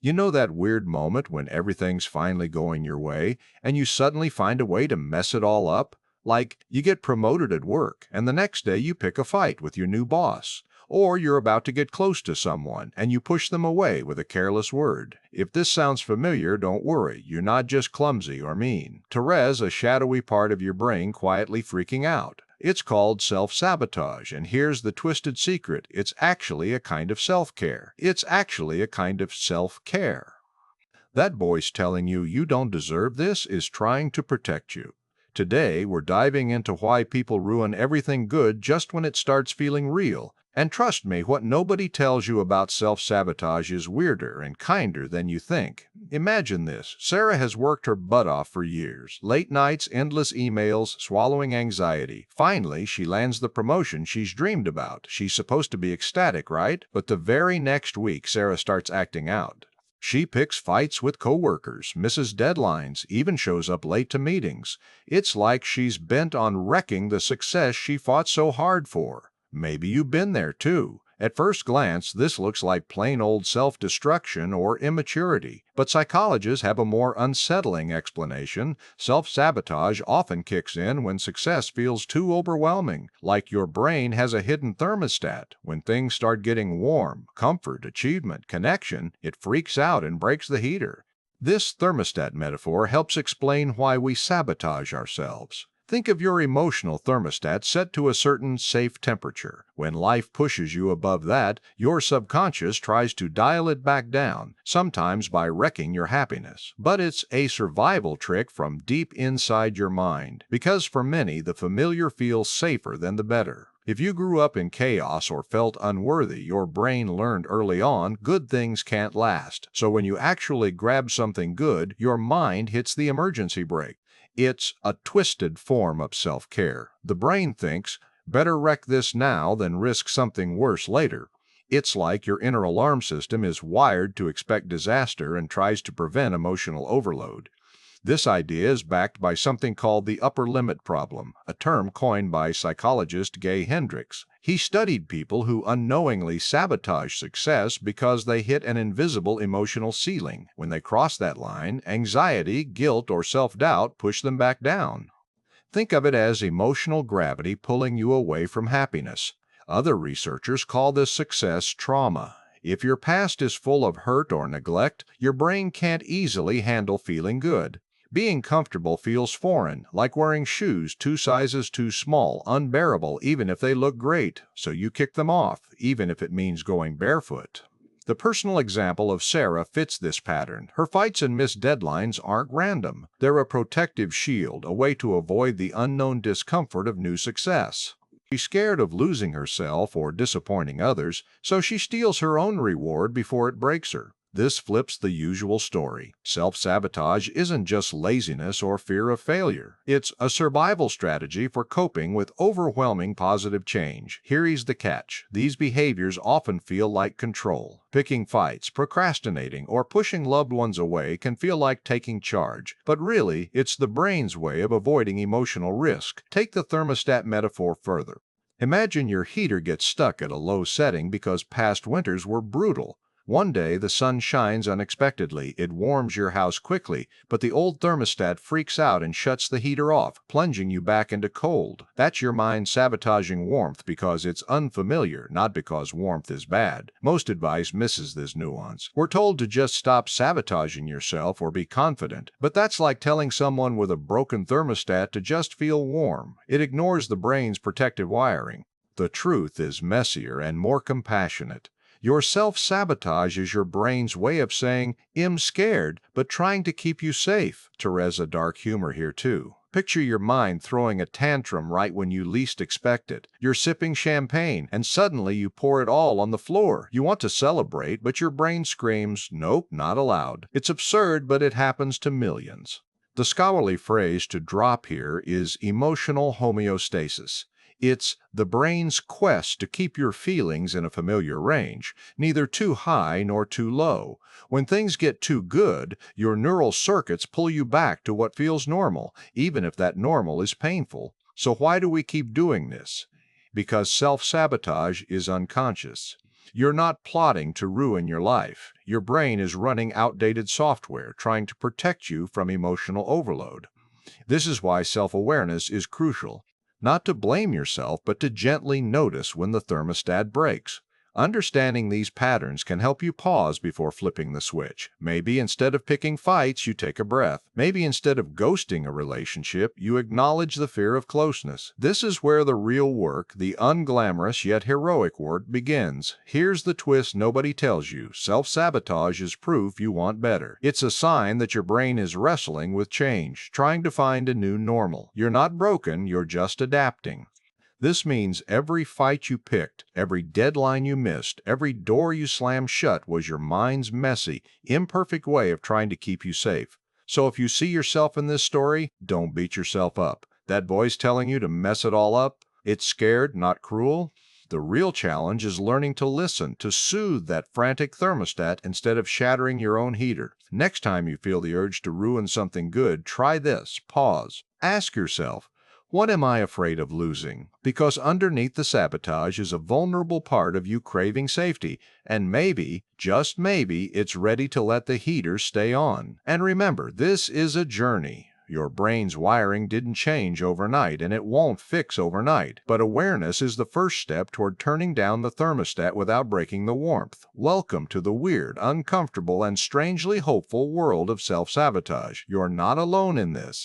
You know that weird moment when everything's finally going your way and you suddenly find a way to mess it all up? Like you get promoted at work and the next day you pick a fight with your new boss. Or you're about to get close to someone and you push them away with a careless word. If this sounds familiar, don't worry. You're not just clumsy or mean. Therese, a shadowy part of your brain quietly freaking out. It's called self-sabotage, and here's the twisted secret. It's actually a kind of self-care. It's actually a kind of self-care. That voice telling you you don't deserve this is trying to protect you. Today, we're diving into why people ruin everything good just when it starts feeling real. And trust me, what nobody tells you about self-sabotage is weirder and kinder than you think. Imagine this. Sarah has worked her butt off for years. Late nights, endless emails, swallowing anxiety. Finally, she lands the promotion she's dreamed about. She's supposed to be ecstatic, right? But the very next week, Sarah starts acting out. She picks fights with coworkers, misses deadlines, even shows up late to meetings. It's like she's bent on wrecking the success she fought so hard for. Maybe you've been there too. At first glance, this looks like plain old self-destruction or immaturity, but psychologists have a more unsettling explanation. Self-sabotage often kicks in when success feels too overwhelming, like your brain has a hidden thermostat. When things start getting warm, comfort, achievement, connection, it freaks out and breaks the heater. This thermostat metaphor helps explain why we sabotage ourselves. Think of your emotional thermostat set to a certain safe temperature. When life pushes you above that, your subconscious tries to dial it back down, sometimes by wrecking your happiness. But it's a survival trick from deep inside your mind, because for many, the familiar feels safer than the better. If you grew up in chaos or felt unworthy, your brain learned early on good things can't last. So when you actually grab something good, your mind hits the emergency brake. It's a twisted form of self-care. The brain thinks, better wreck this now than risk something worse later. It's like your inner alarm system is wired to expect disaster and tries to prevent emotional overload. This idea is backed by something called the upper limit problem, a term coined by psychologist Gay Hendricks. He studied people who unknowingly sabotage success because they hit an invisible emotional ceiling. When they cross that line, anxiety, guilt, or self-doubt push them back down. Think of it as emotional gravity pulling you away from happiness. Other researchers call this success trauma. If your past is full of hurt or neglect, your brain can't easily handle feeling good. Being comfortable feels foreign, like wearing shoes 2 sizes too small, unbearable even if they look great, so you kick them off, even if it means going barefoot. The personal example of Sarah fits this pattern. Her fights and missed deadlines aren't random. They're a protective shield, a way to avoid the unknown discomfort of new success. She's scared of losing herself or disappointing others, so she steals her own reward before it breaks her. This flips the usual story. Self-sabotage isn't just laziness or fear of failure. It's a survival strategy for coping with overwhelming positive change. Here's the catch. These behaviors often feel like control. Picking fights, procrastinating, or pushing loved ones away can feel like taking charge. But really, it's the brain's way of avoiding emotional risk. Take the thermostat metaphor further. Imagine your heater gets stuck at a low setting because past winters were brutal. One day, the sun shines unexpectedly. It warms your house quickly, but the old thermostat freaks out and shuts the heater off, plunging you back into cold. That's your mind sabotaging warmth because it's unfamiliar, not because warmth is bad. Most advice misses this nuance. We're told to just stop sabotaging yourself or be confident, but that's like telling someone with a broken thermostat to just feel warm. It ignores the brain's protective wiring. The truth is messier and more compassionate. Your self-sabotage is your brain's way of saying, I'm scared, but trying to keep you safe. Therese, dark humor here too. Picture your mind throwing a tantrum right when you least expect it. You're sipping champagne, and suddenly you pour it all on the floor. You want to celebrate, but your brain screams, nope, not allowed. It's absurd, but it happens to millions. The scholarly phrase to drop here is emotional homeostasis. It's the brain's quest to keep your feelings in a familiar range, neither too high nor too low. When things get too good, your neural circuits pull you back to what feels normal, even if that normal is painful. So why do we keep doing this? Because self-sabotage is unconscious. You're not plotting to ruin your life. Your brain is running outdated software, trying to protect you from emotional overload. This is why self-awareness is crucial. Not to blame yourself, but to gently notice when the thermostat breaks. Understanding these patterns can help you pause before flipping the switch. Maybe instead of picking fights, you take a breath. Maybe instead of ghosting a relationship, you acknowledge the fear of closeness. This is where the real work, the unglamorous yet heroic work, begins. Here's the twist nobody tells you. Self-sabotage is proof you want better. It's a sign that your brain is wrestling with change, trying to find a new normal. You're not broken, you're just adapting. This means every fight you picked, every deadline you missed, every door you slammed shut was your mind's messy, imperfect way of trying to keep you safe. So if you see yourself in this story, don't beat yourself up. That voice telling you to mess it all up, it's scared, not cruel. The real challenge is learning to listen, to soothe that frantic thermostat instead of shattering your own heater. Next time you feel the urge to ruin something good, try this. Pause. Ask yourself, what am I afraid of losing? Because underneath the sabotage is a vulnerable part of you craving safety, and maybe, just maybe, it's ready to let the heater stay on. And remember, this is a journey. Your brain's wiring didn't change overnight, and it won't fix overnight. But awareness is the first step toward turning down the thermostat without breaking the warmth. Welcome to the weird, uncomfortable, and strangely hopeful world of self-sabotage. You're not alone in this.